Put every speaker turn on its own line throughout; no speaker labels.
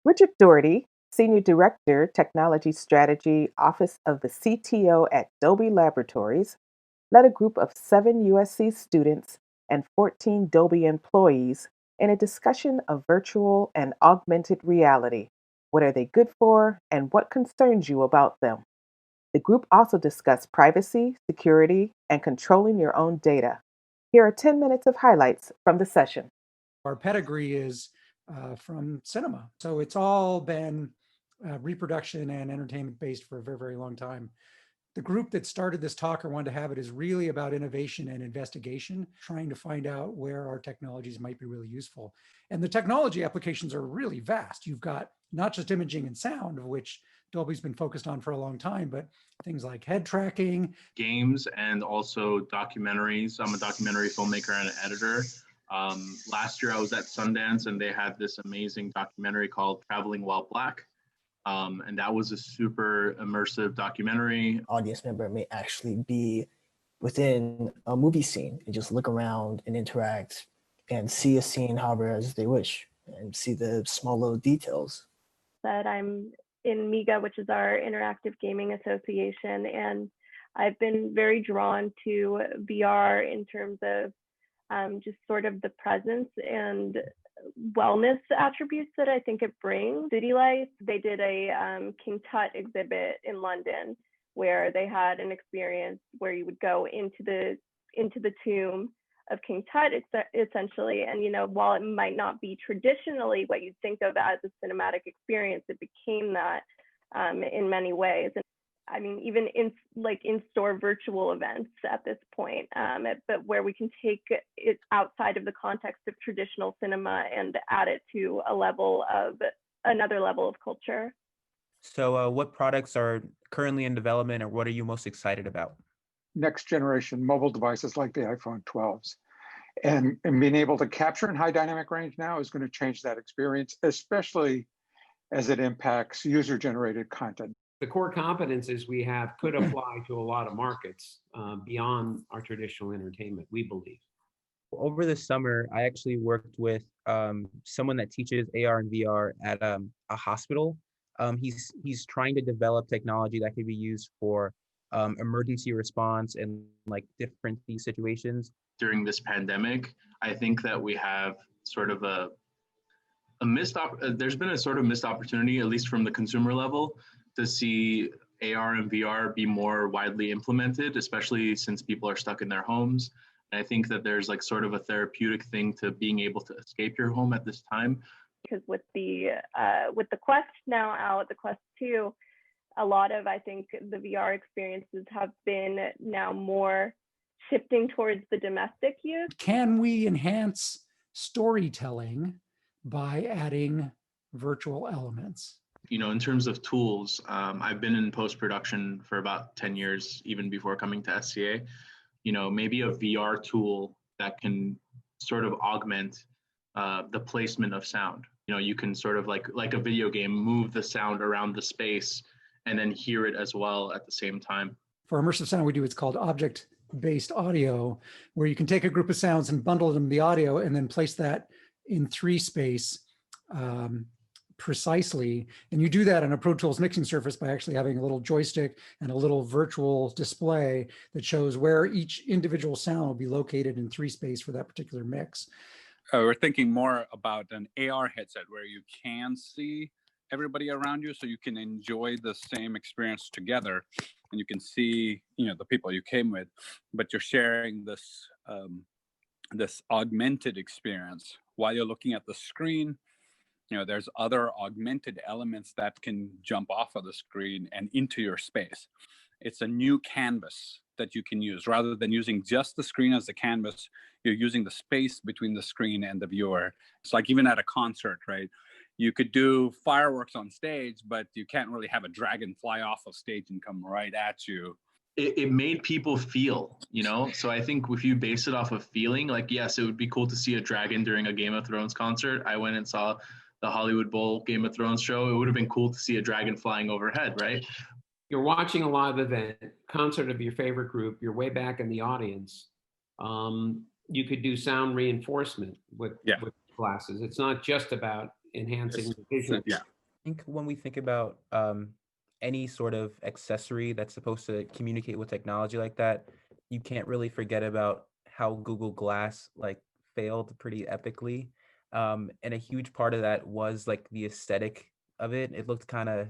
Richard Doherty, Senior Director, Technology Strategy, Office of the CTO at Dolby Laboratories, led a group of 7 USC students and 14 Dolby employees in a discussion of virtual and augmented reality. What are they good for, and what concerns you about them? The group also discussed privacy, security, and controlling your own data. Here are 10 minutes of highlights from the session.
Our pedigree is from cinema. So it's all been reproduction and entertainment based for a very, very long time. The group that started this talk or wanted to have it is really about innovation and investigation, trying to find out where our technologies might be really useful. And the technology applications are really vast. You've got not just imaging and sound, of which Dolby's been focused on for a long time, but things like head tracking,
games, and also documentaries. I'm a documentary filmmaker and an editor. Last year I was at Sundance and they had this amazing documentary called Traveling While Black. And that was a super immersive documentary.
Audience member may actually be within a movie scene and just look around and interact and see a scene however as they wish and see the small little details.
That I'm in MIGA, which is our Interactive Gaming Association, and I've been very drawn to VR in terms of just sort of the presence and wellness attributes that I think it brings. City life, they did a King Tut exhibit in London where they had an experience where you would go into the tomb of King Tut essentially, and while it might not be traditionally what you'd think of as a cinematic experience, it became that in many ways. And I mean, even in-store virtual events at this point, but where we can take it outside of the context of traditional cinema and add it to another level of culture.
So what products are currently in development, or what are you most excited about?
Next generation mobile devices like the iPhone 12s. And being able to capture in high dynamic range now is going to change that experience, especially as it impacts user-generated content.
The core competencies we have could apply to a lot of markets beyond our traditional entertainment, we believe.
Over the summer, I actually worked with someone that teaches AR and VR at a hospital. He's trying to develop technology that could be used for emergency response and like different situations.
During this pandemic, I think that we have sort of there's been a sort of missed opportunity, at least from the consumer level, to see AR and VR be more widely implemented, especially since people are stuck in their homes. And I think that there's like sort of a therapeutic thing to being able to escape your home at this time.
Because with the Quest now out, the Quest 2, a lot of, I think, the VR experiences have been now more shifting towards the domestic use.
Can we enhance storytelling by adding virtual elements?
In terms of tools, I've been in post-production for about 10 years, even before coming to SCA. Maybe a VR tool that can sort of augment the placement of sound. You can sort of like a video game, move the sound around the space and then hear it as well at the same time.
For immersive sound, we do what's called object-based audio, where you can take a group of sounds and bundle them the audio and then place that in 3 space precisely. And you do that on a Pro Tools mixing surface by actually having a little joystick and a little virtual display that shows where each individual sound will be located in 3 space for that particular mix.
We're thinking more about an AR headset where you can see everybody around you, so you can enjoy the same experience together, and you can see, the people you came with, but you're sharing this this augmented experience while you're looking at the screen. There's other augmented elements that can jump off of the screen and into your space. It's a new canvas that you can use. Rather than using just the screen as the canvas, you're using the space between the screen and the viewer. It's like even at a concert, right? You could do fireworks on stage, but you can't really have a dragon fly off of stage and come right at you.
It made people feel, So I think if you base it off of feeling, like, yes, it would be cool to see a dragon during a Game of Thrones concert. I went and saw the Hollywood Bowl Game of Thrones show. It would have been cool to see a dragon flying overhead, right?
You're watching a live event, concert of your favorite group, you're way back in the audience. You could do sound reinforcement with glasses. It's not just about enhancing the vision.
Yeah.
think when we think about any sort of accessory that's supposed to communicate with technology like that, you can't really forget about how Google Glass like failed pretty epically. And a huge part of that was like the aesthetic of it. It looked kind of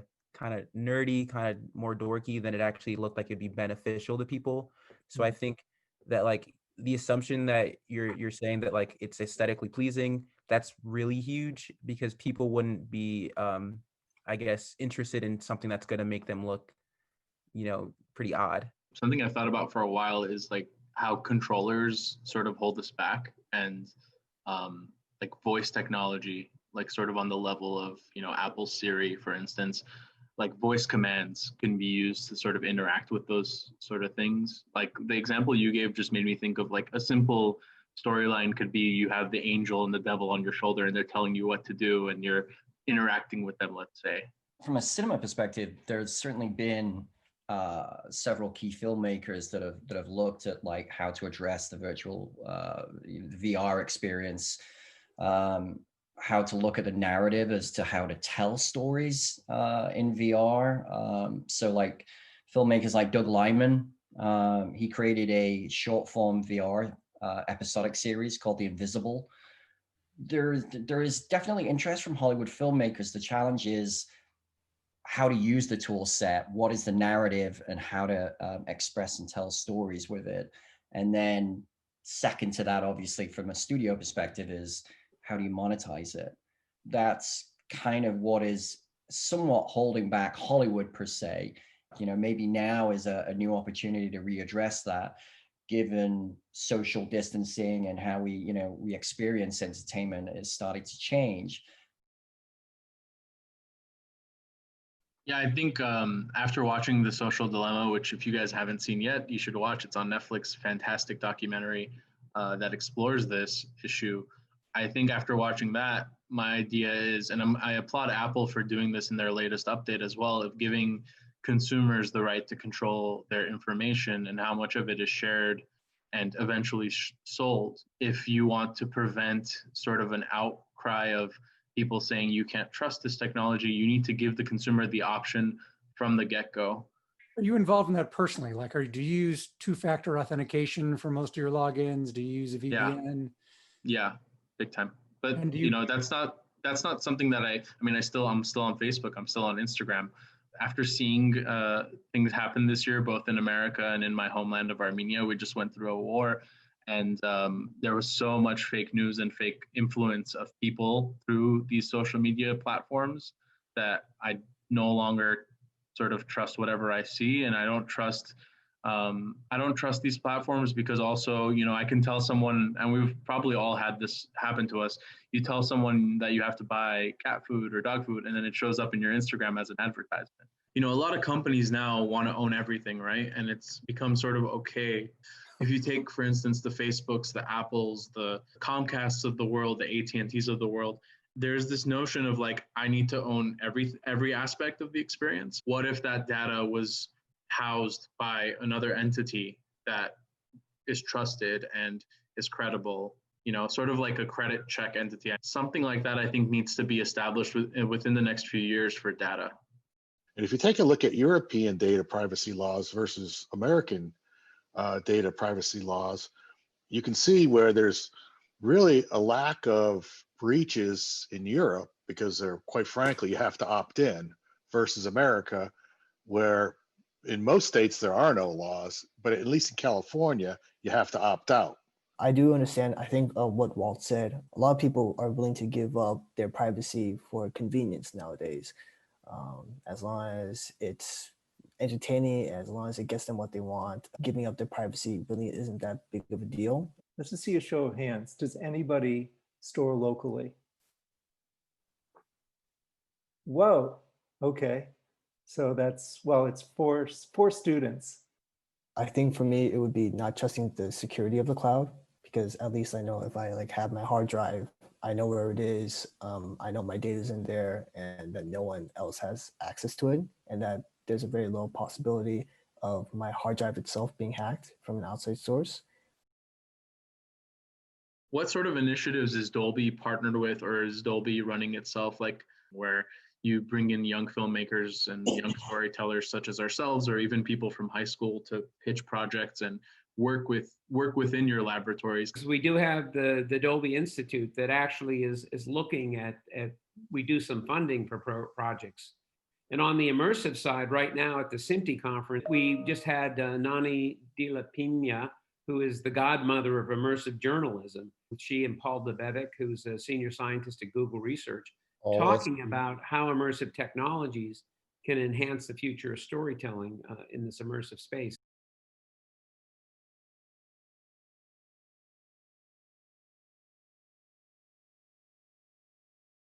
nerdy, kind of more dorky than it actually looked like it'd be beneficial to people. So I think that like the assumption that you're saying that like it's aesthetically pleasing, that's really huge because people wouldn't be I guess interested in something that's going to make them look, pretty odd.
Something I've thought about for a while is like how controllers sort of hold us back, and like voice technology, like sort of on the level of, Apple Siri, for instance, like voice commands can be used to sort of interact with those sort of things. Like the example you gave just made me think of like a simple storyline could be you have the angel and the devil on your shoulder and they're telling you what to do and you're interacting with them, let's say.
From a cinema perspective, there's certainly been several key filmmakers that have looked at like how to address the virtual VR experience, how to look at the narrative as to how to tell stories in VR. So like filmmakers like Doug Liman, he created a short form VR episodic series called The Invisible. There is definitely interest from Hollywood filmmakers. The challenge is how to use the tool set, what is the narrative, and how to express and tell stories with it. And then second to that, obviously, from a studio perspective, is how do you monetize it? That's kind of what is somewhat holding back Hollywood per se. Maybe now is a new opportunity to readdress that, given social distancing and how we experience entertainment is starting to change.
Yeah, I think after watching The Social Dilemma, which if you guys haven't seen yet, you should watch. It's on Netflix. Fantastic documentary that explores this issue. I think after watching that, my idea is, and I applaud Apple for doing this in their latest update as well, of giving consumers the right to control their information and how much of it is shared and eventually sold. If you want to prevent sort of an outcry of people saying you can't trust this technology, you need to give the consumer the option from the get-go.
Are you involved in that personally? Like, do you use two-factor authentication for most of your logins? Do you use a VPN?
Yeah, big time. But
And
that's not something that I'm still on Facebook, I'm still on Instagram. After seeing things happen this year, both in America and in my homeland of Armenia, we just went through a war. And there was so much fake news and fake influence of people through these social media platforms that I no longer sort of trust whatever I see, and I don't trust these platforms because also, I can tell someone, and we've probably all had this happen to us. You tell someone that you have to buy cat food or dog food, and then it shows up in your Instagram as an advertisement. A lot of companies now want to own everything, right? And it's become sort of okay. If you take, for instance, the Facebooks, the Apples, the Comcasts of the world, the AT&Ts of the world, there's this notion of like, I need to own every aspect of the experience. What if that data was housed by another entity that is trusted and is credible, sort of like a credit check entity? Something like that, I think, needs to be established within the next few years for data.
And if you take a look at European data privacy laws versus American data privacy laws, you can see where there's really a lack of breaches in Europe because they're, quite frankly, you have to opt in, versus America, where in most states there are no laws, but at least in California, you have to opt out.
I do understand. I think what Walt said, a lot of people are willing to give up their privacy for convenience nowadays. As long as it's entertaining, as long as it gets them what they want, giving up their privacy really isn't that big of a deal.
Let's just see a show of hands. Does anybody store locally? Whoa, okay. So that's, well, it's four students.
I think for me, it would be not trusting the security of the cloud, because at least I know if I have my hard drive, I know where it is. I know my data is in there and that no one else has access to it, and that there's a very low possibility of my hard drive itself being hacked from an outside source.
What sort of initiatives is Dolby partnered with, or is Dolby running itself, like where you bring in young filmmakers and young storytellers such as ourselves, or even people from high school to pitch projects and work within your laboratories.
Because we do have the Dolby Institute that actually is looking at we do some funding for projects. And on the immersive side, right now at the SIMTI conference, we just had Nani de la Pina, who is the godmother of immersive journalism. She and Paul Debevic, who's a senior scientist at Google Research, talking about how immersive technologies can enhance the future of storytelling in this immersive space.